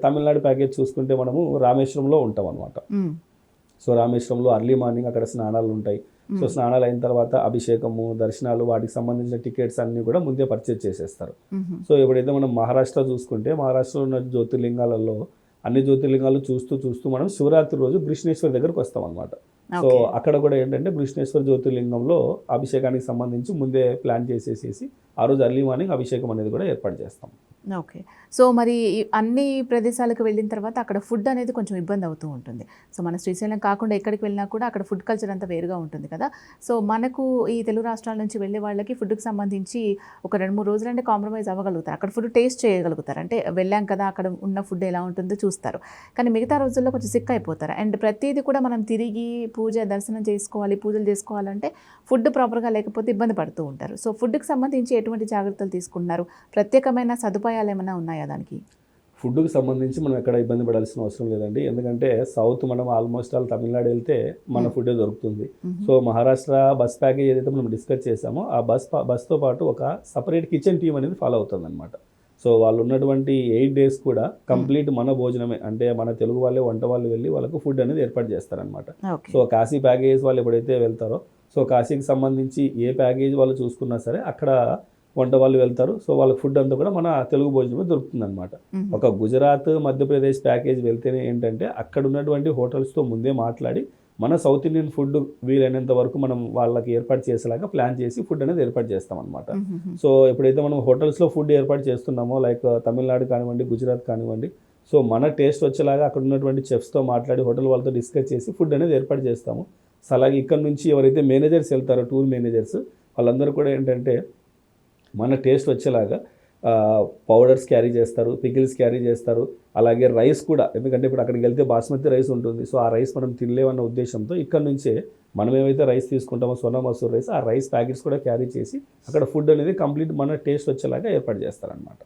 Tamil Nadu package చూసుకుంటే మనము రామేశ్వరంలో ఉంటాం అనమాట. సో రామేశ్వరంలో అర్లీ మార్నింగ్ అక్కడ స్నానాలు ఉంటాయి. సో స్నానాలు అయిన తర్వాత అభిషేకము, దర్శనాలు, వాటికి సంబంధించిన టికెట్స్ అన్నీ కూడా ముందే పర్చేజ్ చేసేస్తారు. సో ఎప్పుడైతే మనం మహారాష్ట్ర చూసుకుంటే, మహారాష్ట్రలో ఉన్న జ్యోతిర్లింగాలలో అన్ని జ్యోతిర్లింగాలు చూస్తూ మనం శివరాత్రి రోజు కృష్ణేశ్వర్ దగ్గరకు వస్తాం అనమాట. సో అక్కడ కూడా ఏంటంటే కృష్ణేశ్వర జ్యోతిర్లింగంలో అభిషేకానికి సంబంధించి ముందే ప్లాన్ చేసేసేసి ఆ రోజు అర్లీ మార్నింగ్ అభిషేకం అనేది కూడా ఏర్పాటు చేస్తాం. ఓకే. సో మరి అన్ని ప్రదేశాలకు వెళ్ళిన తర్వాత అక్కడ ఫుడ్ అనేది కొంచెం ఇబ్బంది అవుతూ ఉంటుంది. సో మన శ్రీశైలం కాకుండా ఎక్కడికి వెళ్ళినా కూడా అక్కడ ఫుడ్ కల్చర్ అంతా వేరుగా ఉంటుంది కదా. సో మనకు ఈ తెలుగు రాష్ట్రాల నుంచి వెళ్ళే వాళ్ళకి ఫుడ్కి సంబంధించి ఒక 2-3 రోజులంటే కాంప్రమైజ్ అవ్వగలుగుతారు. అక్కడ ఫుడ్ టేస్ట్ చేయగలుగుతారు. అంటే వెళ్ళాం కదా, అక్కడ ఉన్న ఫుడ్ ఎలా ఉంటుందో చూస్తారు. కానీ మిగతా రోజుల్లో కొంచెం సిక్ అయిపోతారు. అండ్ ప్రతిదీ కూడా మనం తిరిగి పూజ దర్శనం చేసుకోవాలి, పూజలు చేసుకోవాలంటే ఫుడ్ ప్రాపర్గా లేకపోతే ఇబ్బంది పడుతూ ఉంటారు. సో ఫుడ్కి సంబంధించి ఎటువంటి జాగ్రత్తలు తీసుకుంటున్నారు? ప్రత్యేకమైన సదుపాయాలు ఏమైనా ఉన్నాయా దానికి? ఫుడ్కి సంబంధించి మనం ఎక్కడ ఇబ్బంది పడాల్సిన అవసరం లేదండి. ఎందుకంటే సౌత్ మనం ఆల్మోస్ట్ ఆల్ తమిళనాడు వెళ్తే మన ఫుడ్డే దొరుకుతుంది. సో మహారాష్ట్ర బస్ ప్యాకేజ్ ఏదైతే మనం డిస్కస్ చేసామో ఆ బస్తో పాటు ఒక సపరేట్ కిచెన్ టీమ్ అనేది ఫాలో అవుతుంది అనమాట. సో వాళ్ళు ఉన్నటువంటి 8 days కూడా కంప్లీట్ మన భోజనమే, అంటే మన తెలుగు వాళ్ళే వంట వాళ్ళు వెళ్ళి వాళ్ళకు ఫుడ్ అనేది ఏర్పాటు చేస్తారనమాట. సో కాశీ ప్యాకేజ్ వాళ్ళు ఎప్పుడైతే వెళ్తారో, సో కాశీకి సంబంధించి ఏ ప్యాకేజ్ వాళ్ళు చూసుకున్నా సరే అక్కడ వంట వాళ్ళు వెళ్తారు. సో వాళ్ళకి ఫుడ్ అంతా కూడా మన తెలుగు భోజనమే దొరుకుతుంది అనమాట. ఒక గుజరాత్, మధ్యప్రదేశ్ ప్యాకేజ్ వెళ్తేనే ఏంటంటే అక్కడ ఉన్నటువంటి హోటల్స్తో ముందే మాట్లాడి మన సౌత్ ఇండియన్ ఫుడ్ వీలైనంత వరకు మనం వాళ్ళకి ఏర్పాటు చేసేలాగా ప్లాన్ చేసి ఫుడ్ అనేది ఏర్పాటు చేస్తాం అనమాట. సో ఎప్పుడైతే మనం హోటల్స్లో ఫుడ్ ఏర్పాటు చేస్తున్నామో, లైక్ తమిళనాడు కానివ్వండి, గుజరాత్ కానివ్వండి, సో మన టేస్ట్ వచ్చేలాగా అక్కడ ఉన్నటువంటి చెఫ్స్తో మాట్లాడి హోటల్ వాళ్ళతో డిస్కస్ చేసి ఫుడ్ అనేది ఏర్పాటు చేస్తాము. సో అలాగే ఇక్కడ నుంచి ఎవరైతే మేనేజర్స్ వెళ్తారో, టూర్ మేనేజర్స్, వాళ్ళందరూ కూడా ఏంటంటే మన టేస్ట్ వచ్చేలాగా పౌడర్స్ క్యారీ చేస్తారు, పికిల్స్ క్యారీ చేస్తారు. అలాగే రైస్ కూడా, ఎందుకంటే ఇప్పుడు అక్కడికి వెళ్తే బాస్మతి రైస్ ఉంటుంది. సో ఆ రైస్ మనం తినలేమన్న ఉద్దేశంతో ఇక్కడ నుంచే మనం ఏమైతే రైస్ తీసుకుంటామో సోనా మసూర్ రైస్, ఆ రైస్ ప్యాకెట్స్ కూడా క్యారీ చేసి అక్కడ ఫుడ్ అనేది కంప్లీట్ మన టేస్ట్ వచ్చేలాగా ఏర్పాటు చేస్తారనమాట.